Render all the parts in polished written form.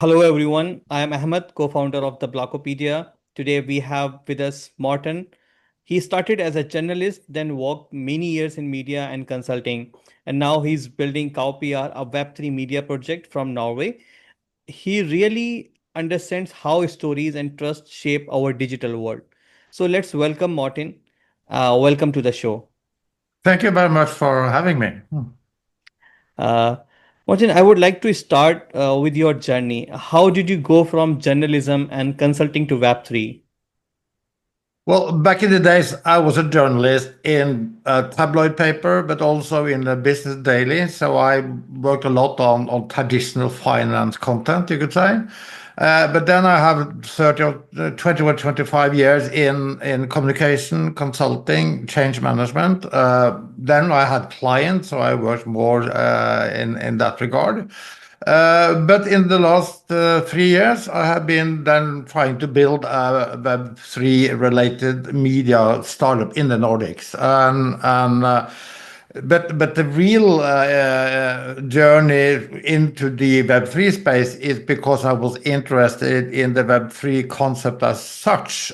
Hello, everyone. I am Ahmed, co founder of the Blockopedia. Today, we have with us Morten. He started as a journalist, then worked many years in media and consulting, and now he's building Kaupr, a Web3 media project from Norway. He really understands how stories and trust shape our digital world. So, let's welcome Morten. Welcome to the show. Thank you very much for having me. Uh, Martin, I would like to start with your journey. How did you go from journalism and consulting to Web3? Well, back in the days, I was a journalist in a tabloid paper, but also in a business daily. So I worked a lot on traditional finance content, you could say. But then I have 30 or 20 or 25 years in communication, consulting, change management. Then I had clients, so I worked more in that regard. But in the last 3 years, I have been then trying to build a Web3 related media startup in the Nordics. But the real journey into the Web3 space is because I was interested in the Web3 concept as such,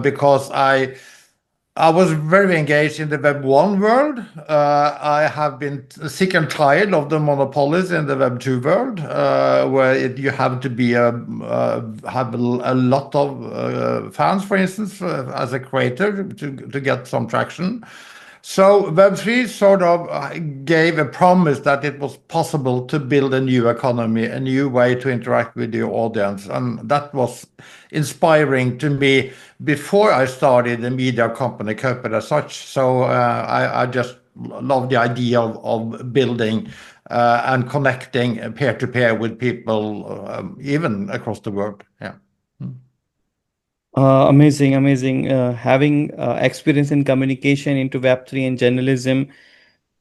because I was very engaged in the Web1 world. I have been sick and tired of the monopolies in the Web2 world, where you have to be have a lot of fans, for instance, as a creator to get some traction. So Web3 sort of gave a promise that it was possible to build a new economy, a new way to interact with your audience. And that was inspiring to me before I started the media company Kaupr as such. So I just love the idea of building and connecting peer to peer with people, even across the world. Yeah. Amazing, amazing. Having experience in communication into Web3 and journalism,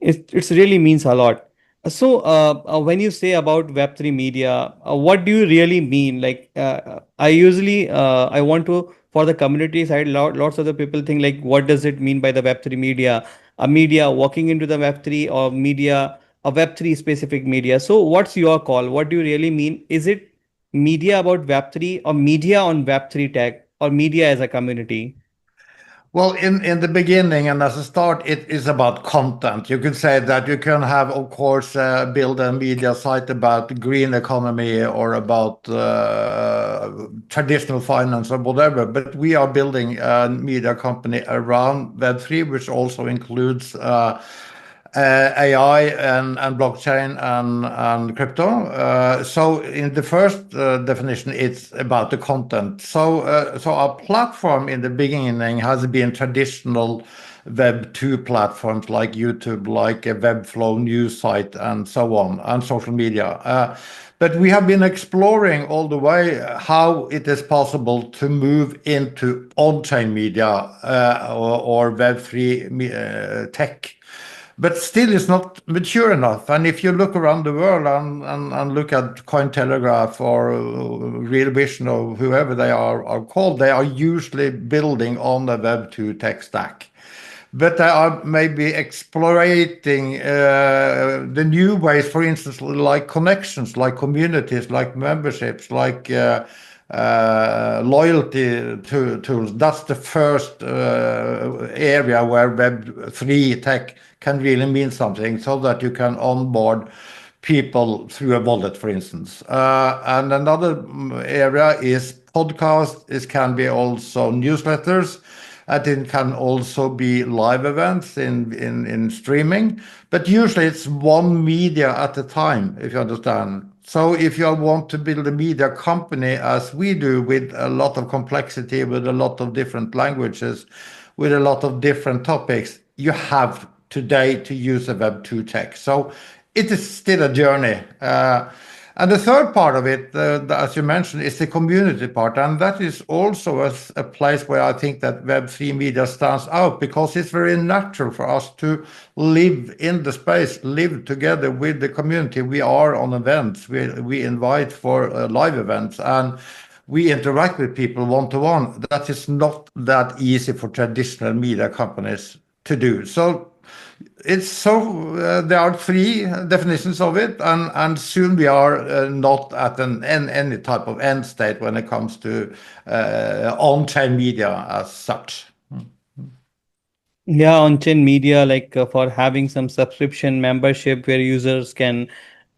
it really means a lot. So, when you say about Web3 media, what do you really mean? Like, I usually I want to for the community side. Lots of the people think like, what does it mean by the Web3 media? A media walking into the Web3 or media, a Web3 specific media. So, what's your call? What do you really mean? Is it media about Web3 or media on Web3 tech or media as a community? Well, in the beginning and as a start, it is about content. You could say that you can have, of course, build a media site about green economy or about traditional finance or whatever. But we are building a media company around Web3, which also includes AI and blockchain and crypto. So in the first definition, it's about the content. So our platform in the beginning has been traditional Web2 platforms like YouTube, like a Webflow news site, and so on, and social media. But we have been exploring all the way how it is possible to move into on-chain media or Web3 tech, but still it's not mature enough. And if you look around the world and look at Cointelegraph or Real Vision or whoever they are called, they are usually building on the Web2 tech stack. But they are maybe explorating the new ways, for instance, like connections, like communities, like memberships, like loyalty tools. That's the first area where Web3 tech can really mean something, so that you can onboard people through a wallet, for instance. And another area is podcast. It can be also newsletters. And it can also be live events in streaming. But usually it's one media at a time, if you understand. So if you want to build a media company as we do, with a lot of complexity, with a lot of different languages, with a lot of different topics, you have today to use a Web2 tech. So it is still a journey. And the third part of it, as you mentioned, is the community part. And that is also a place where I think that Web3 media stands out, because it's very natural for us to live in the space, live together with the community. We are on events, we invite for live events, and we interact with people one to one. That is not that easy for traditional media companies to do. It's so there are three definitions of it, and soon we are not at any type of end state when it comes to on-chain media as such. Yeah, on-chain media, like for having some subscription membership where users can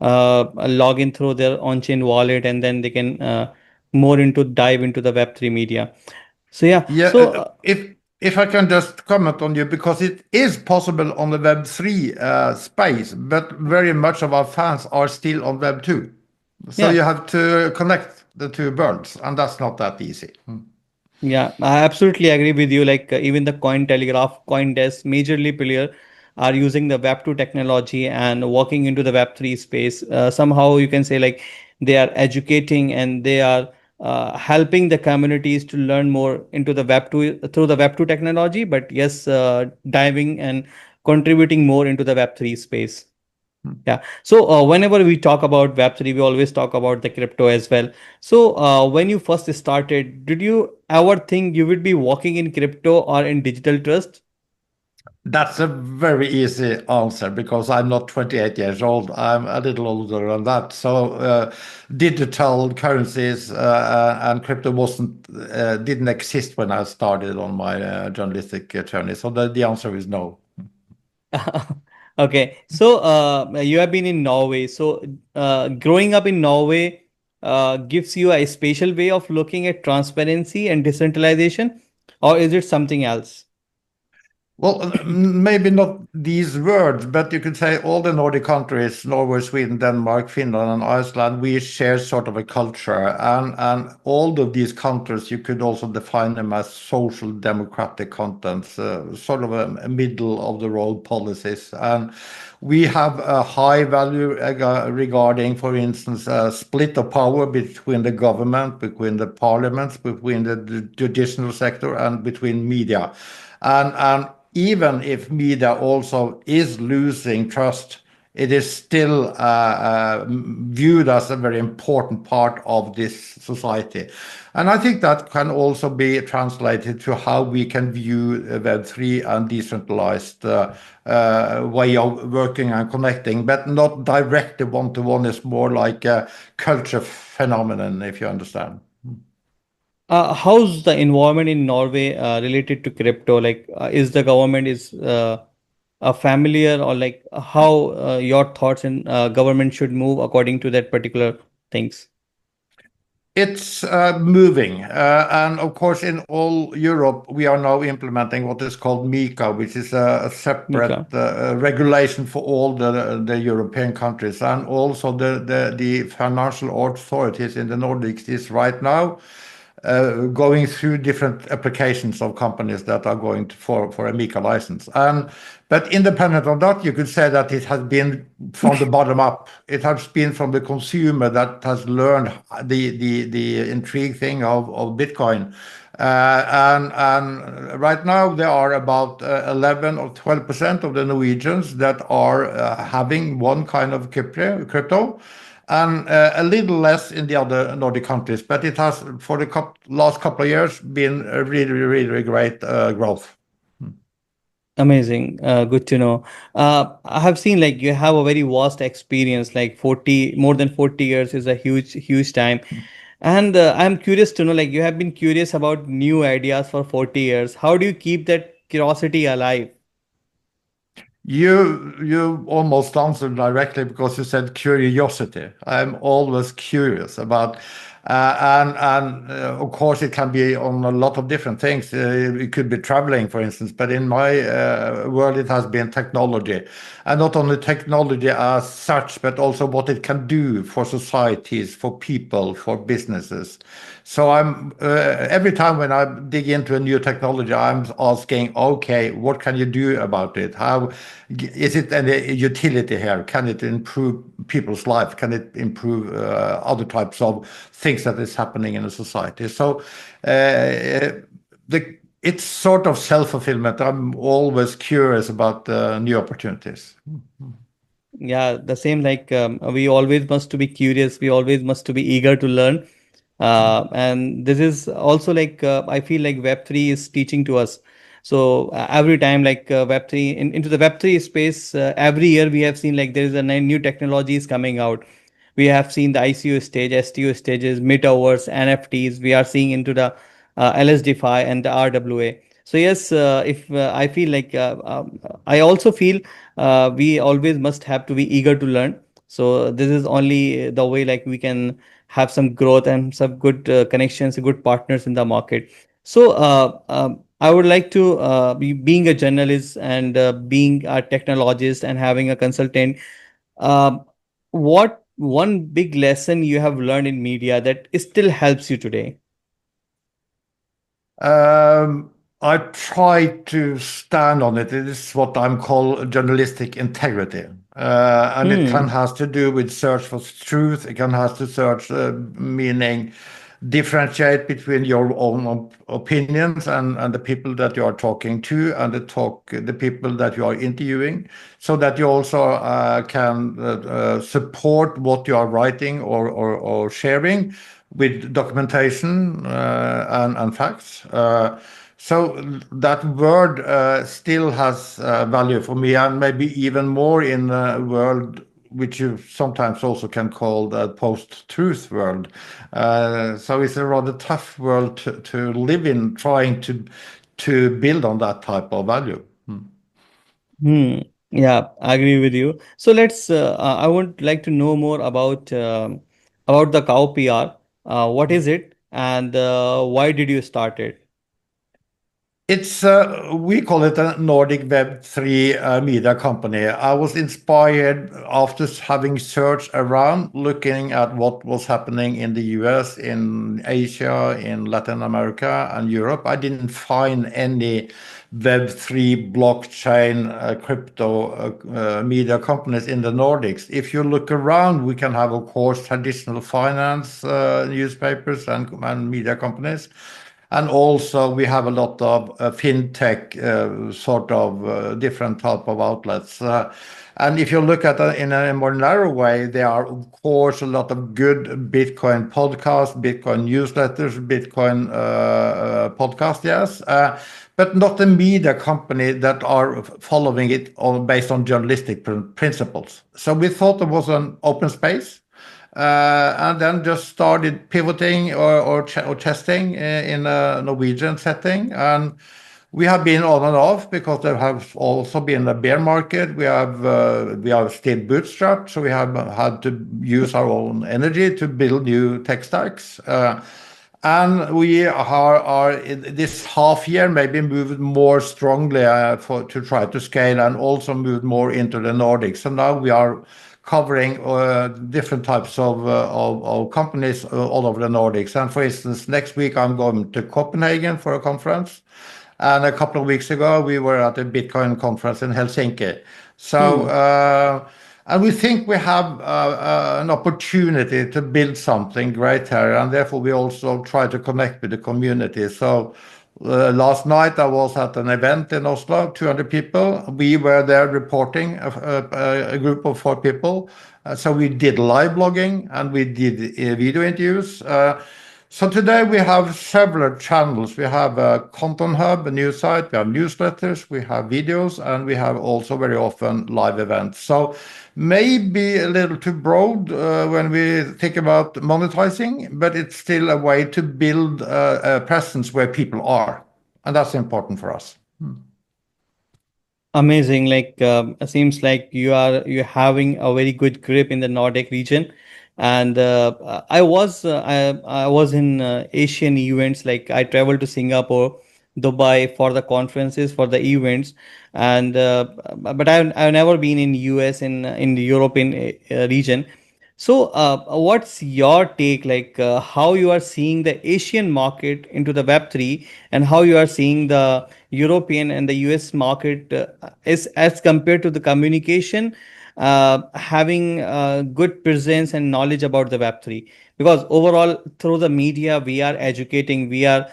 log in through their on-chain wallet and then they can more into dive into the Web3 media. So yeah, Yeah, so if I can just comment on you, because it is possible on the Web3 space, but very much of our fans are still on Web2. So yeah. you have to connect the two worlds, and that's not that easy. Yeah, I absolutely agree with you. Like even the Cointelegraph, CoinDesk, majorly player are using the Web2 technology and walking into the Web3 space. Somehow you can say like they are educating and they are helping the communities to learn more into the Web2 through the Web2 technology. But yes, diving and contributing more into the Web3 space. Yeah. So whenever we talk about Web3, we always talk about the crypto as well. So when you first started, did you ever think you would be working in crypto or in digital trust? That's a very easy answer because I'm not 28 years old. I'm a little older than that. So digital currencies and crypto wasn't didn't exist when I started on my journalistic journey. So the answer is no. Okay. So you have been in Norway. So growing up in Norway gives you a special way of looking at transparency and decentralization, or is it something else? Well, maybe not these words, but you could say all the Nordic countries, Norway, Sweden, Denmark, Finland, and Iceland, we share sort of a culture. And all of these countries, you could also define them as social democratic contents, sort of a middle of the road policies. And we have a high value regarding, for instance, a split of power between the government, between the parliaments, between the judicial sector, and between media. And even if media also is losing trust, it is still viewed as a very important part of this society. And I think that can also be translated to how we can view Web3 and decentralized way of working and connecting, but not directly one-to-one. It's more like a culture phenomenon, if you understand. How's the environment in Norway related to crypto? Like, is the government is familiar or like how your thoughts in government should move according to that particular things? It's moving. And of course, in all Europe, we are now implementing what is called MiCA, which is a separate Mika. regulation for all the European countries. And also the financial authorities in the Nordics is right now going through different applications of companies that are going for a MiCA license. But independent of that, you could say that it has been from the bottom up. It has been from the consumer that has learned the intrigue thing of Bitcoin. And right now there are about 11 or 12% of the Norwegians that are having one kind of crypto, and a little less in the other Nordic countries. But it has, for the last couple of years, been a really, really great growth. Amazing. Good to know. I have seen like you have a very vast experience, like 40, more than 40 years is a huge, huge time. And I'm curious to know, like you have been curious about new ideas for 40 years. How do you keep that curiosity alive? You almost answered directly because you said curiosity. I'm always curious about, and of course it can be on a lot of different things. It could be traveling, for instance, but in my world it has been technology, and not only technology as such, but also what it can do for societies, for people, for businesses. So I'm every time when I dig into a new technology, I'm asking, okay, what can you do about it? How is it any utility here? Can it improve people's life? Can it improve other types of things that is happening in a society? So it's sort of self-fulfillment. I'm always curious about new opportunities. Yeah, the same like we always must to be curious. We always must to be eager to learn. And this is also like I feel like Web3 is teaching to us. So every time like Web3 into the Web3 space, every year we have seen like there is a new technologies coming out. We have seen the ICO stage, STO stages, metaverse, NFTs. We are seeing into the LSDFi and the RWA. So yes, if I feel like I also feel we always must have to be eager to learn. So this is only the way like we can have some growth and some good connections, good partners in the market. So I would like to being a journalist and being a technologist and having a consultant. Uh, what one big lesson you have learned in media that still helps you today? Um, I try to stand on it. It is what I'm called journalistic integrity. And it can Hmm. has to do with search for truth. It can has to search meaning differentiate between your own opinions and the people that you are talking to and the people that you are interviewing, so that you also can support what you are writing or sharing with documentation and facts. So that word still has value for me, and maybe even more in a world which you sometimes also can call the post-truth world. So it's a rather tough world to live in, trying to build on that type of value. Hmm. Yeah, I agree with you. So let's. I would like to know more about the cow PR. What is it, and why did you start it? It's we call it a Nordic Web3 media company. I was inspired after having searched around, looking at what was happening in the US, in Asia, in Latin America, and Europe. I didn't find any Web3 blockchain crypto media companies in the Nordics. If you look around, we can have, of course, traditional finance newspapers and media companies. And also we have a lot of fintech sort of different type of outlets. And if you look at it in a more narrow way, there are of course a lot of good Bitcoin podcasts, Bitcoin newsletters, Bitcoin podcast, yes, but not the media company that are following it based on journalistic principles. So we thought there was an open space, and then just started pivoting or testing in a Norwegian setting. And we have been on and off because there have also been a bear market. We are still bootstrapped, so we have had to use our own energy to build new tech stacks. And we are in this half year maybe moved more strongly to try to scale and also moved more into the Nordics. So now we are covering different types of companies all over the Nordics. And for instance, next week I'm going to Copenhagen for a conference. And a couple of weeks ago, we were at a Bitcoin conference in Helsinki. So, Hmm. and we think we have an opportunity to build something great here, and therefore we also try to connect with the community. So, last night I was at an event in Oslo, 200 people. We were there reporting a group of 4 people. So we did live blogging and we did video interviews. So today we have several channels. We have a content hub, a news site, we have newsletters, we have videos, and we have also very often live events. So maybe a little too broad when we think about monetizing, but it's still a way to build a presence where people are. And that's important for us. Amazing. Like it seems like you're having a very good grip in the Nordic region, and I was in Asian events. Like I traveled to Singapore, Dubai for the conferences for the events, and but I've never been in US in the European region. So, what's your take, like how you are seeing the Asian market into the Web3 and how you are seeing the European and the US market is as compared to the communication, having good presence and knowledge about the Web3? Because overall, through the media, we are educating, we are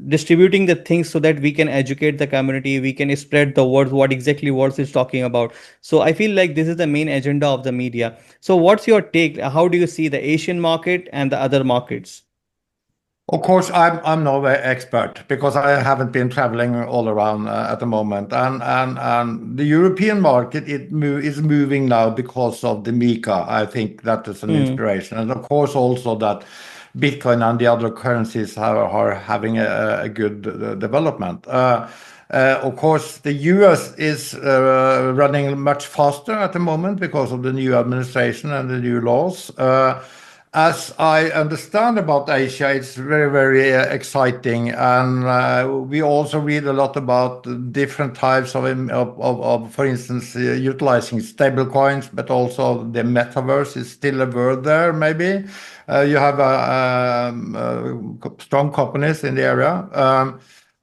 distributing the things so that we can educate the community, we can spread the word, what exactly words is talking about. So, I feel like this is the main agenda of the media. So, what's your take? How do you see the Asian market and the other markets? Of course, I'm no expert because I haven't been traveling all around at the moment, and the European market is moving now because of the Mika. I think that is an Hmm. inspiration, and of course also that Bitcoin and the other currencies are having a good development. Of course, the US is running much faster at the moment because of the new administration and the new laws. As I understand about Asia, it's very, very exciting, and we also read a lot about different types of for instance, utilizing stable coins, but also the metaverse is still a word there. Maybe you have strong companies in the area.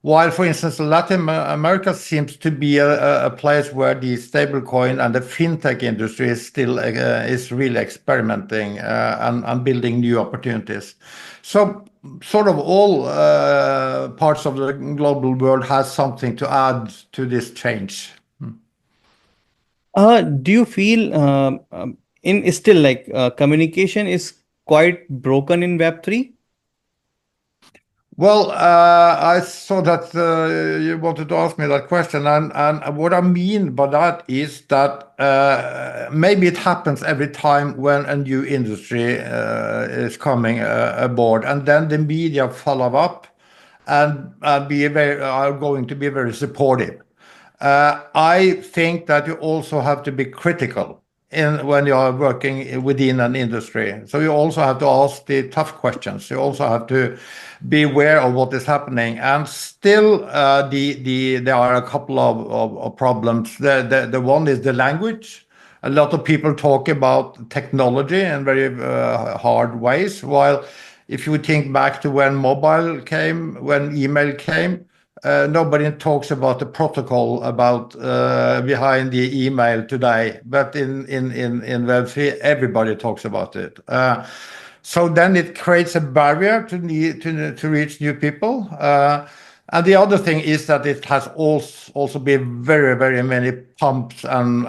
While, for instance, Latin America seems to be a place where the stablecoin and the fintech industry is still is really experimenting and building new opportunities. So, sort of all parts of the global world has something to add to this change. Do you feel in still like communication is quite broken in Web3? Well, I saw that you wanted to ask me that question, and what I mean by that is that maybe it happens every time when a new industry is coming aboard, and then the media follow up and are going to be very supportive. I think that you also have to be critical when you are working within an industry. So you also have to ask the tough questions. You also have to be aware of what is happening. And still, there are a couple of problems. The one is the language. A lot of people talk about technology in very hard ways, while if you think back to when mobile came, when email came, nobody talks about the protocol about behind the email today, but in Web3, everybody talks about it. So then it creates a barrier to reach new people. And the other thing is that it has also been very, very many pumps and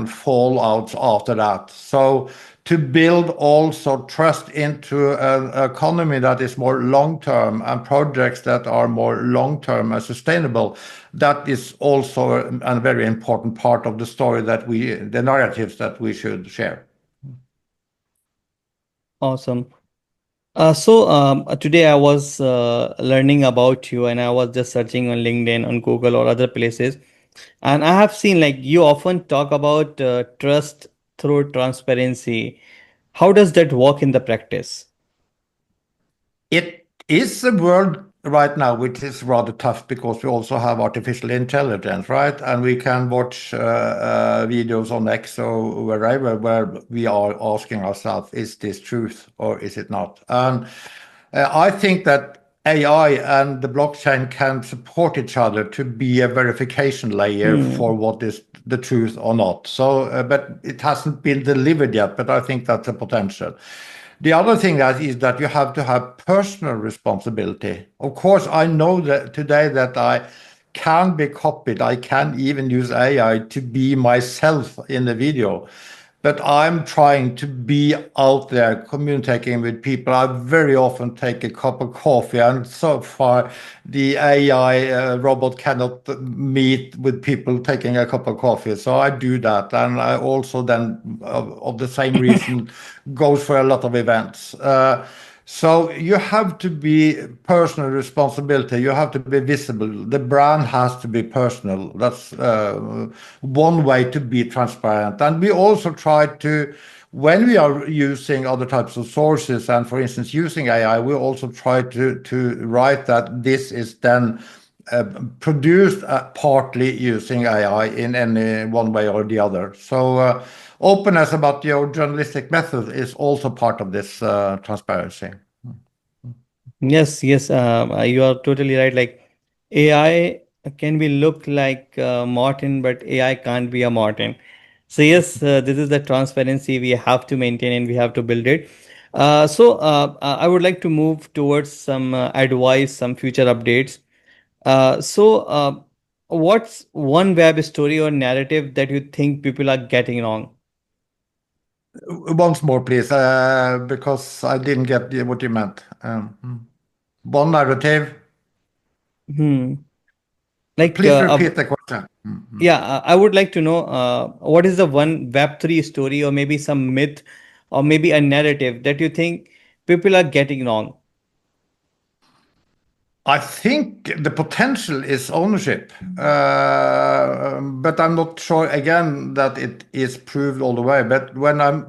fallouts after that. So to build also trust into an economy that is more long-term and projects that are more long-term and sustainable, that is also a very important part of the story the narratives that we should share. Awesome. Today I was learning about you, and I was just searching on LinkedIn, on Google, or other places, and I have seen like you often talk about trust through transparency. How does that work in the practice? It is a world right now which is rather tough because we also have artificial intelligence, right? And we can watch videos on X or wherever where we are asking ourselves, is this truth or is it not? And I think that AI and the blockchain can support each other to be a verification layer for Hmm. what is the truth or not. So, but it hasn't been delivered yet, but I think that's a potential. The other thing that is that you have to have personal responsibility. Of course, I know that today that I can be copied. I can even use AI to be myself in the video. But I'm trying to be out there communicating with people. I very often take a cup of coffee, and so far the AI robot cannot meet with people taking a cup of coffee. So I do that, and I also then, of the same reason, goes for a lot of events. So you have to be personal responsibility. You have to be visible. The brand has to be personal. That's one way to be transparent. And we also try to, when we are using other types of sources, and for instance using AI, we also try to write that this is then produced partly using AI in any one way or the other. So openness about your journalistic method is also part of this transparency. Yes, yes, you are totally right. Like AI can be look like Martin, but AI can't be a Martin. So yes, this is the transparency we have to maintain and we have to build it. I would like to move towards some advice, some future updates. Uh, so, uh, what's one web story or narrative that you think people are getting wrong? Once more, please, because I didn't get what you meant. one narrative. Hmm. Like, Please repeat the question. yeah, I would like to know what is the one Web3 story, or maybe some myth, or maybe a narrative that you think people are getting wrong? I think the potential is ownership, but I'm not sure again that it is proved all the way. But when I'm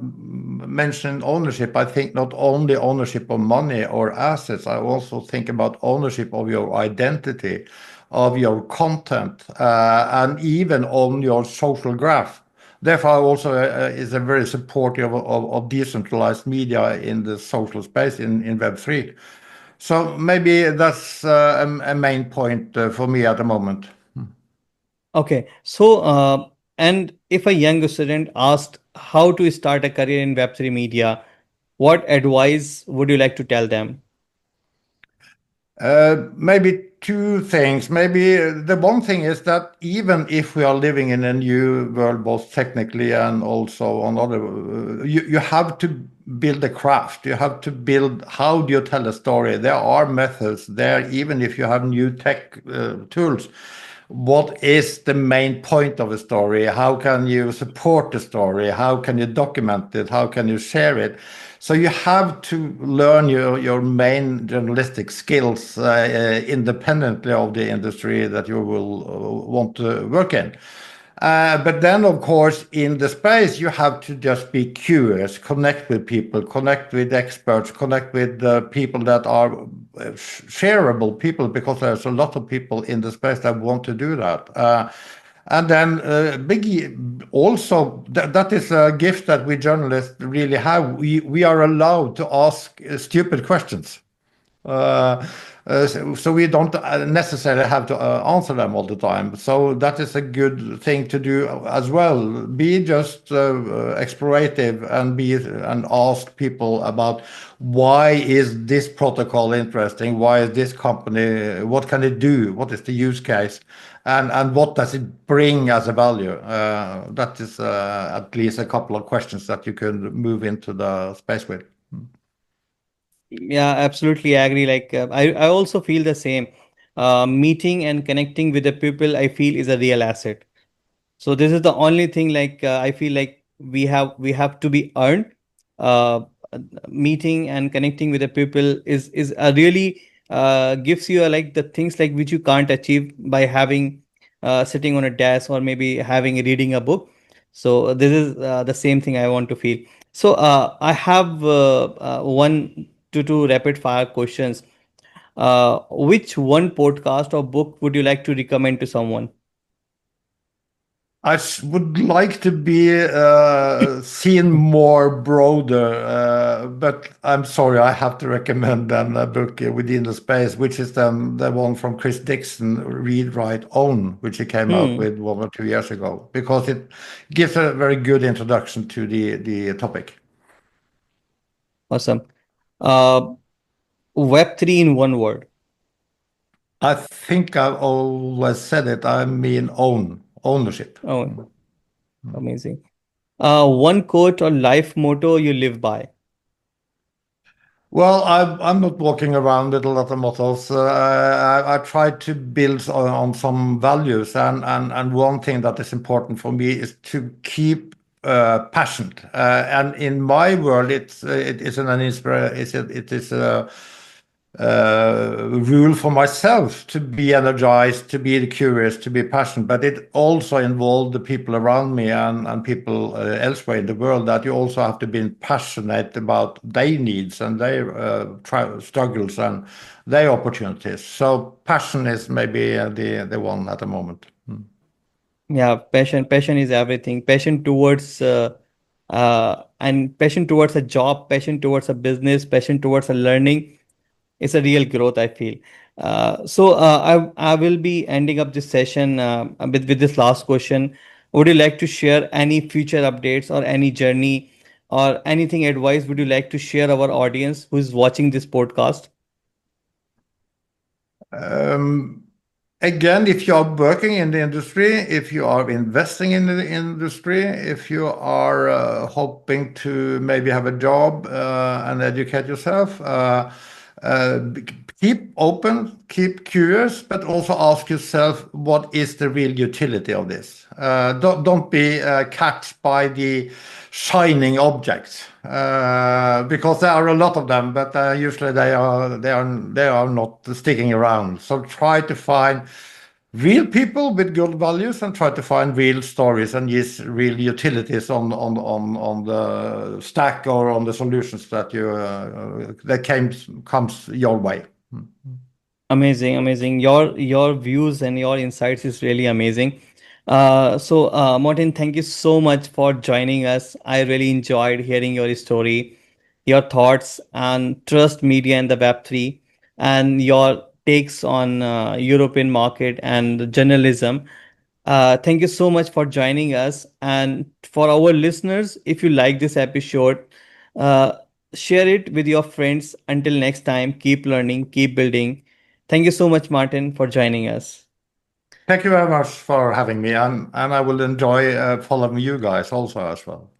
mentioning ownership, I think not only ownership of money or assets, I also think about ownership of your identity, of your content, and even on your social graph. Therefore, I also is a very supportive of decentralized media in the social space in Web3. So maybe that's a main point for me at the moment. Okay, so and if a young student asked how to start a career in Web3 media, what advice would you like to tell them? Maybe two things. Maybe the one thing is that even if we are living in a new world, both technically and also on other, you have to build a craft. You have to build how do you tell a story. There are methods there, even if you have new tech tools. What is the main point of a story? How can you support the story? How can you document it? How can you share it? So you have to learn your main journalistic skills independently of the industry that you will want to work in. But then, of course, in the space, you have to just be curious, connect with people, connect with experts, connect with people that are shareable people, because there's a lot of people in the space that want to do that. And then, also, that is a gift that we journalists really have. We are allowed to ask stupid questions. Uh, so we don't necessarily have to answer them all the time. So that is a good thing to do as well. Be just explorative and be and ask people about why is this protocol interesting? Why is this company? What can it do? What is the use case? And what does it bring as a value? That is at least a couple of questions that you can move into the space with. Yeah, absolutely agree. Like, I also feel the same. Meeting and connecting with the people, I feel, is a real asset. So this is the only thing, like, I feel like we have to be earned. Uh, Meeting and connecting with the people is a really gives you like the things like which you can't achieve by having sitting on a desk, or maybe having reading a book. So this is the same thing I want to feel. So I have one to two rapid fire questions. Which one podcast or book would you like to recommend to someone? Would like to be seen more broader, but I'm sorry, I have to recommend then a book within the space, which is then the one from Chris Dixon, Read, Write, Own, which he came out Hmm. with 1 or 2 years ago, because it gives a very good introduction to the topic. Awesome. Uh, Web3 in one word. I think I've always said it. I mean, ownership. Oh, amazing. One quote or life motto you live by. Well, I'm not walking around with a lot of mottos. I try to build on some values, and one thing that is important for me is to keep passionate. And in my world, it is an inspiration. It is a rule for myself to be energized, to be curious, to be passionate. But it also involved the people around me and people elsewhere in the world, that you also have to be passionate about their needs and their struggles and their opportunities. So passion is maybe the one at the moment. Yeah, passion is everything. Passion towards and passion towards a job, passion towards a business, passion towards a learning. It's a real growth, I feel. So I will be ending up this session with this last question. Would you like to share any future updates or any journey or anything advice would you like to share our audience who is watching this podcast? Um, Again, if you are working in the industry, if you are investing in the industry, if you are hoping to maybe have a job and educate yourself, keep open, keep curious, but also ask yourself, what is the real utility of this? Don't be catched by the shining objects, because there are a lot of them, but usually they are not sticking around. So try to find real people with good values and try to find real stories and use real utilities on the stack or on the solutions that comes your way. Amazing, amazing. Your views and your insights is really amazing. Martin, thank you so much for joining us. I really enjoyed hearing your story, your thoughts and trust media and the Web3, and your takes on European market and journalism. Thank you so much for joining us. And for our listeners, if you like this episode, uh, share it with your friends. Until next time, keep learning, keep building. Thank you so much, Martin, for joining us. Thank you very much for having me, and I will enjoy following you guys also as well.